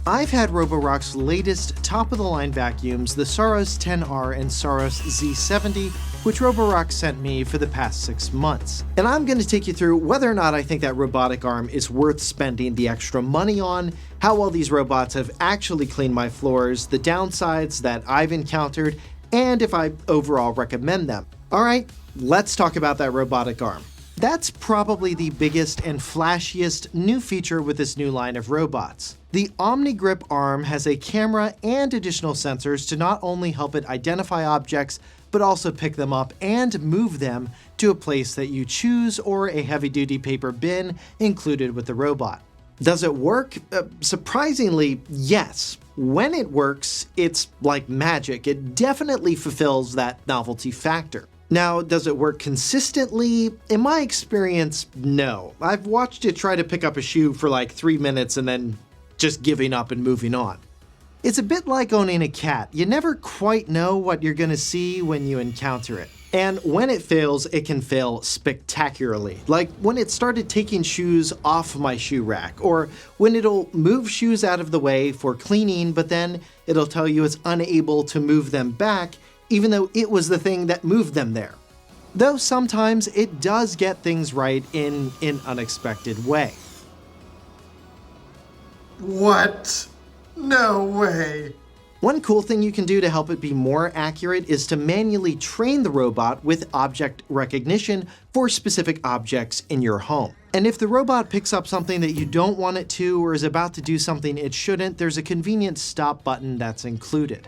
I've had Roborock's latest top-of-the-line vacuums, the Saros 10R and Saros Z70, which Roborock sent me for the past 6 months. And I'm going to take you through whether or not I think that Robotic Arm is worth spending the extra money on, how well these robots have actually cleaned my floors, the downsides that I've encountered, and if I overall recommend them. Alright, let's talk about that Robotic Arm. That's probably the biggest and flashiest new feature with this new line of robots. The OmniGrip arm has a camera and additional sensors to not only help it identify objects, but also pick them up and move them to a place that you choose or a heavy-duty paper bin included with the robot. Does it work? Surprisingly, yes. When it works, it's like magic. It definitely fulfills that novelty factor. Now, does it work consistently? In my experience, no. I've watched it try to pick up a shoe for like 3 minutes and then just giving up and moving on. It's a bit like owning a cat. You never quite know what you're gonna see when you encounter it. And when it fails, it can fail spectacularly. Like when it started taking shoes off my shoe rack, or when it'll move shoes out of the way for cleaning, but then it'll tell you it's unable to move them back, even though it was the thing that moved them there. Though sometimes it does get things right in an unexpected way. What? No way. One cool thing you can do to help it be more accurate is to manually train the robot with object recognition for specific objects in your home. And if the robot picks up something that you don't want it to or is about to do something it shouldn't, there's a convenient stop button that's included.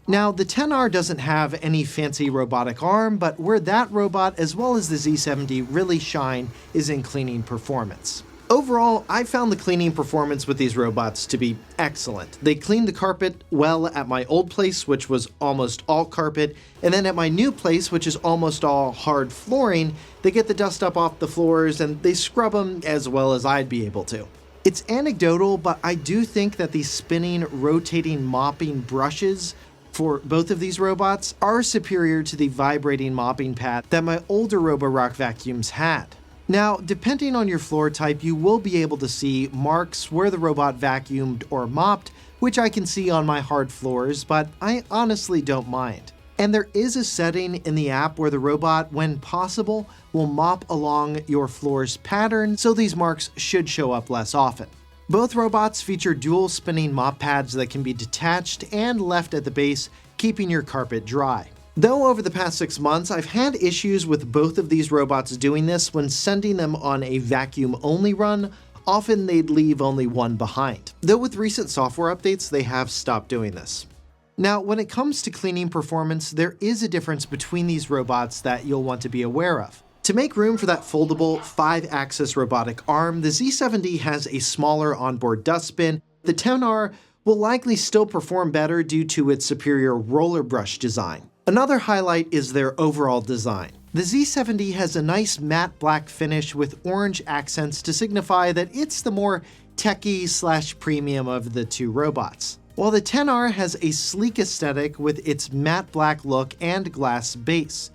Now, the 10R doesn't have any fancy robotic arm, but where that robot as well as the Z70 really shine is in cleaning performance. Overall, I found the cleaning performance with these robots to be excellent. They cleaned the carpet well at my old place, which was almost all carpet, and then at my new place, which is almost all hard flooring, they get the dust up off the floors and they scrub them as well as I'd be able to. It's anecdotal, but I do think that these spinning, rotating, mopping brushes for both of these robots are superior to the vibrating mopping pad that my older Roborock vacuums had. Now, depending on your floor type, you will be able to see marks where the robot vacuumed or mopped, which I can see on my hard floors, but I honestly don't mind. And there is a setting in the app where the robot, when possible, will mop along your floor's pattern, so these marks should show up less often. Both robots feature dual spinning mop pads that can be detached and left at the base, keeping your carpet dry. Though over the past 6 months, I've had issues with both of these robots doing this when sending them on a vacuum-only run. Often they'd leave only one behind. Though with recent software updates, they have stopped doing this. Now, when it comes to cleaning performance, there is a difference between these robots that you'll want to be aware of. To make room for that foldable 5-axis robotic arm, the Z70 has a smaller onboard dustbin. The 10R will likely still perform better due to its superior roller brush design. Another highlight is their overall design. The Z70 has a nice matte black finish with orange accents to signify that it's the more techie/premium of the two robots, while the 10R has a sleek aesthetic with its matte black look and glass base.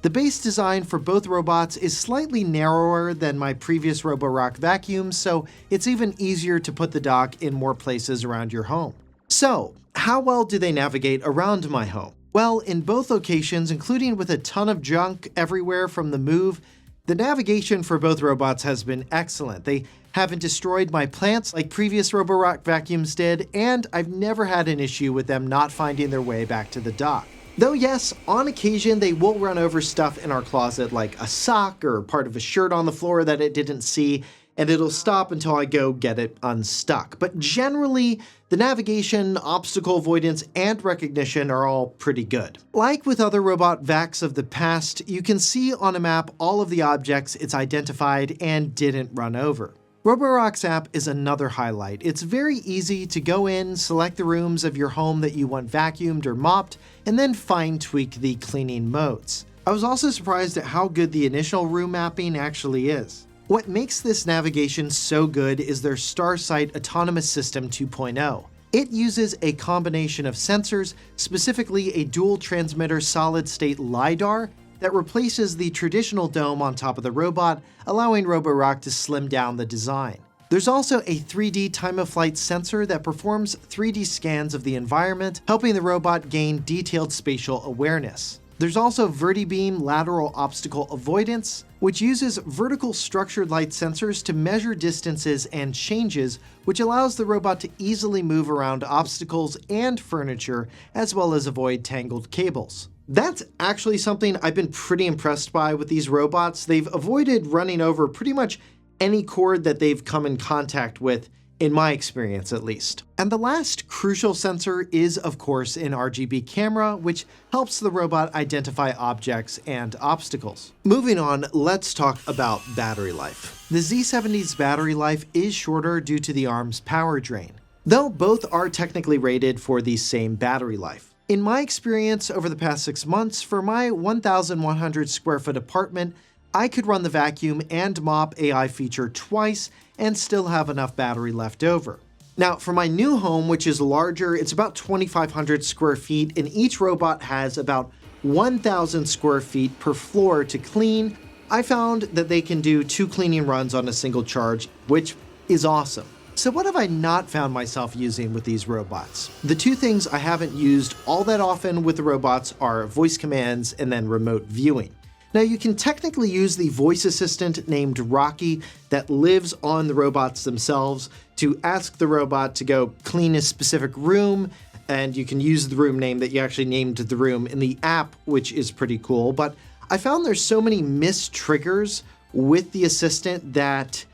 The base design for both robots is slightly narrower than my previous Roborock vacuums, so it's even easier to put the dock in more places around your home. So, how well do they navigate around my home? Well, in both locations, including with a ton of junk everywhere from the move, the navigation for both robots has been excellent. They haven't destroyed my plants like previous Roborock vacuums did, and I've never had an issue with them not finding their way back to the dock. Though yes, on occasion they will run over stuff in our closet like a sock or part of a shirt on the floor that it didn't see, and it'll stop until I go get it unstuck. But generally, the navigation, obstacle avoidance, and recognition are all pretty good. Like with other robot vacs of the past, you can see on a map all of the objects it's identified and didn't run over. Roborock's app is another highlight. It's very easy to go in, select the rooms of your home that you want vacuumed or mopped, and then fine-tweak the cleaning modes. I was also surprised at how good the initial room mapping actually is. What makes this navigation so good is their StarSight Autonomous System 2.0. It uses a combination of sensors, specifically a dual transmitter solid-state LiDAR, that replaces the traditional dome on top of the robot, allowing Roborock to slim down the design. There's also a 3D time-of-flight sensor that performs 3D scans of the environment, helping the robot gain detailed spatial awareness. There's also VertiBeam lateral obstacle avoidance, which uses vertical structured light sensors to measure distances and changes, which allows the robot to easily move around obstacles and furniture, as well as avoid tangled cables. That's actually something I've been pretty impressed by with these robots. They've avoided running over pretty much any cord that they've come in contact with, in my experience at least. And the last crucial sensor is, of course, an RGB camera, which helps the robot identify objects and obstacles. Moving on, let's talk about battery life. The Z70's battery life is shorter due to the ARM's power drain, though both are technically rated for the same battery life. In my experience over the past 6 months, for my 1,100 square foot apartment, I could run the vacuum and mop AI feature twice and still have enough battery left over. Now, for my new home, which is larger, it's about 2,500 square feet, and each robot has about 1,000 square feet per floor to clean. I found that they can do 2 cleaning runs on a single charge, which is awesome. So what have I not found myself using with these robots? The 2 things I haven't used all that often with the robots are voice commands and then remote viewing. Now, you can technically use the voice assistant named Rocky that lives on the robots themselves to ask the robot to go clean a specific room, and you can use the room name that you actually named the room in the app, which is pretty cool. But I found there's so many missed triggers with the assistant that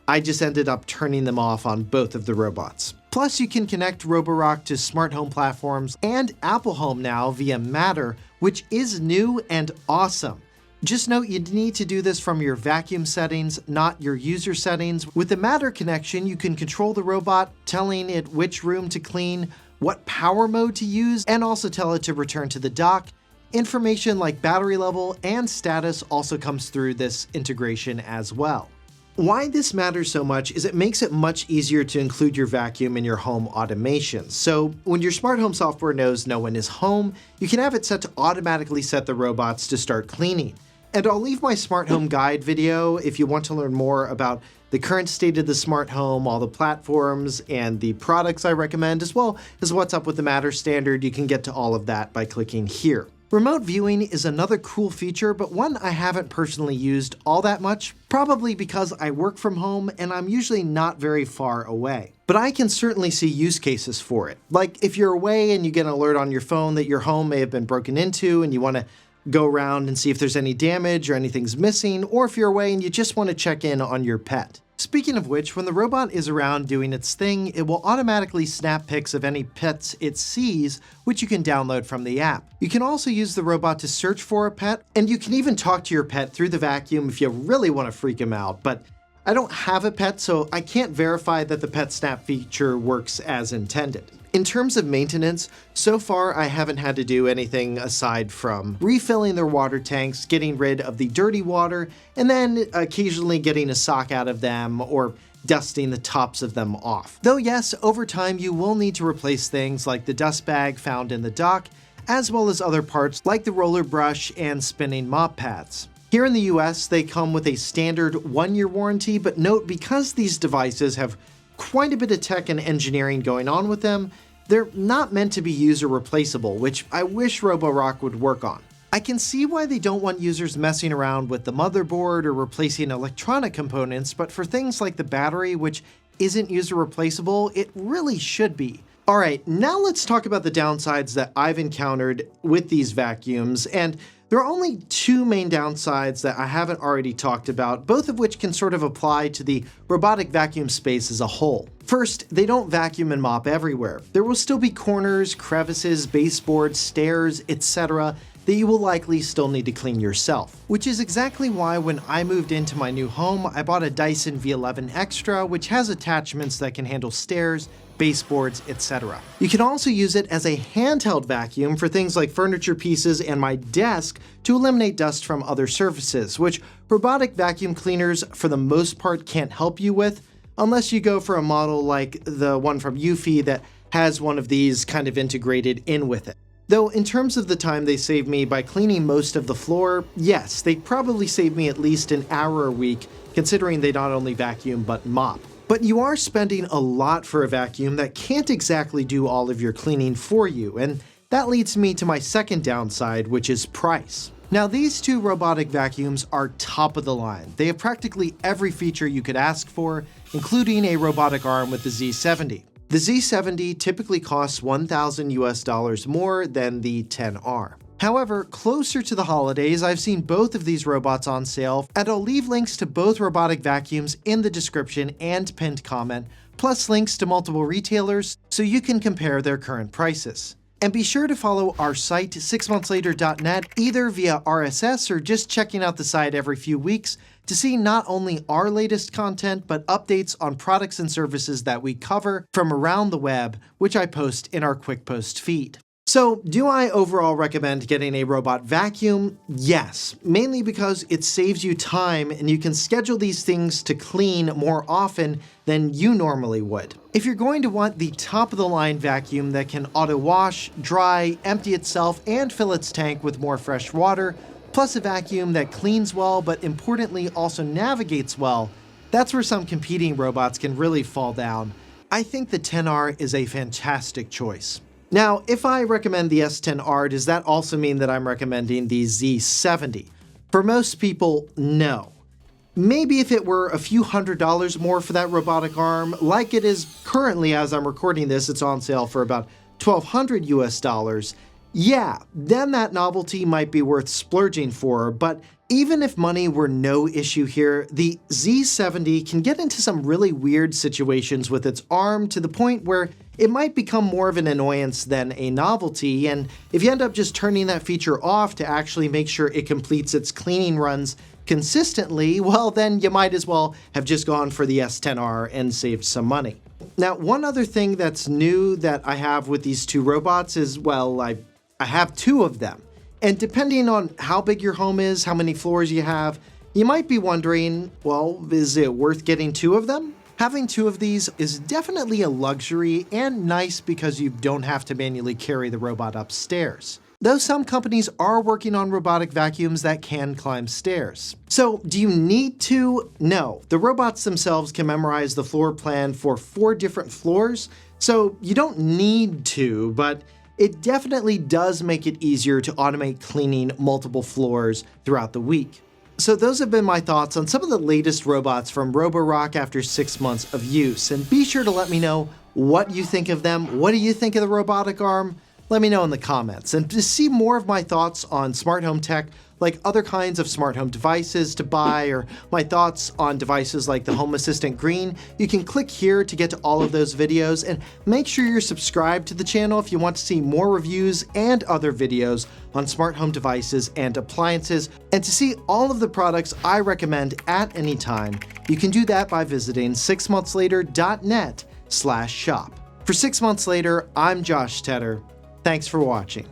I just ended up turning them off on both of the robots. Plus, you can connect Roborock to smart home platforms and Apple Home now via Matter, which is new and awesome. Just note you need to do this from your vacuum settings, not your user settings. With the Matter connection, you can control the robot, telling it which room to clean, what power mode to use, and also tell it to return to the dock. Information like battery level and status also comes through this integration as well. Why this matters so much is it makes it much easier to include your vacuum in your home automation. So when your smart home software knows no one is home, you can have it set to automatically set the robots to start cleaning. And I'll leave my smart home guide video if you want to learn more about the current state of the smart home, all the platforms, and the products I recommend, as well as what's up with the Matter standard. You can get to all of that by clicking here. Remote viewing is another cool feature, but one I haven't personally used all that much, probably because I work from home and I'm usually not very far away. But I can certainly see use cases for it. Like if you're away and you get an alert on your phone that your home may have been broken into and you want to go around and see if there's any damage or anything's missing, or if you're away and you just want to check in on your pet. Speaking of which, when the robot is around doing its thing, it will automatically snap pics of any pets it sees, which you can download from the app. You can also use the robot to search for a pet, and you can even talk to your pet through the vacuum if you really want to freak him out. But I don't have a pet, so I can't verify that the pet snap feature works as intended. In terms of maintenance, so far I haven't had to do anything aside from refilling their water tanks, getting rid of the dirty water, and then occasionally getting a sock out of them or dusting the tops of them off. Though yes, over time you will need to replace things like the dust bag found in the dock, as well as other parts like the roller brush and spinning mop pads. Here in the US, they come with a standard 1-year warranty, but note because these devices have quite a bit of tech and engineering going on with them, they're not meant to be user replaceable, which I wish Roborock would work on. I can see why they don't want users messing around with the motherboard or replacing electronic components, but for things like the battery, which isn't user replaceable, it really should be. Alright, now let's talk about the downsides that I've encountered with these vacuums, and there are only 2 main downsides that I haven't already talked about, both of which can sort of apply to the robotic vacuum space as a whole. First, they don't vacuum and mop everywhere. There will still be corners, crevices, baseboards, stairs, etc. that you will likely still need to clean yourself. Which is exactly why when I moved into my new home, I bought a Dyson V11 Extra, which has attachments that can handle stairs, baseboards, etc. You can also use it as a handheld vacuum for things like furniture pieces and my desk to eliminate dust from other surfaces, which robotic vacuum cleaners for the most part can't help you with, unless you go for a model like the one from Eufy that has one of these kind of integrated in with it. Though in terms of the time they save me by cleaning most of the floor, yes, they probably save me at least an hour a week, considering they not only vacuum but mop. But you are spending a lot for a vacuum that can't exactly do all of your cleaning for you, and that leads me to my second downside, which is price. Now, these two robotic vacuums are top of the line. They have practically every feature you could ask for, including a robotic arm with the Z70. The Z70 typically costs $1,000 more than the 10R. However, closer to the holidays, I've seen both of these robots on sale, and I'll leave links to both robotic vacuums in the description and pinned comment, plus links to multiple retailers so you can compare their current prices. And be sure to follow our site, 6monthslater.net, either via RSS or just checking out the site every few weeks to see not only our latest content, but updates on products and services that we cover from around the web, which I post in our quick post feed. So, do I overall recommend getting a robot vacuum? Yes, mainly because it saves you time and you can schedule these things to clean more often than you normally would. If you're going to want the top-of-the-line vacuum that can auto-wash, dry, empty itself, and fill its tank with more fresh water, plus a vacuum that cleans well but importantly also navigates well, that's where some competing robots can really fall down. I think the 10R is a fantastic choice. Now, if I recommend the S10R, does that also mean that I'm recommending the Z70? For most people, no. Maybe if it were a few $100s more for that robotic arm, like it is currently as I'm recording this, it's on sale for about $1,200. Yeah, then that novelty might be worth splurging for, but even if money were no issue here, the Z70 can get into some really weird situations with its arm to the point where it might become more of an annoyance than a novelty, and if you end up just turning that feature off to actually make sure it completes its cleaning runs consistently, well then you might as well have just gone for the S10R and saved some money. Now, one other thing that's new that I have with these two robots is, well, I have two of them. And depending on how big your home is, how many floors you have, you might be wondering, well, is it worth getting two of them? Having two of these is definitely a luxury and nice because you don't have to manually carry the robot upstairs. Though some companies are working on robotic vacuums that can climb stairs. So, do you need to? No. The robots themselves can memorize the floor plan for 4 different floors, so you don't need to, but it definitely does make it easier to automate cleaning multiple floors throughout the week. So those have been my thoughts on some of the latest robots from Roborock after 6 months of use, and be sure to let me know what you think of them. What do you think of the robotic arm? Let me know in the comments. And to see more of my thoughts on smart home tech, like other kinds of smart home devices to buy, or my thoughts on devices like the Home Assistant Green, you can click here to get to all of those videos, and make sure you're subscribed to the channel if you want to see more reviews and other videos on smart home devices and appliances. And to see all of the products I recommend at any time, you can do that by visiting 6monthslater.net/shop. For 6 months later, I'm Josh Tedder. Thanks for watching.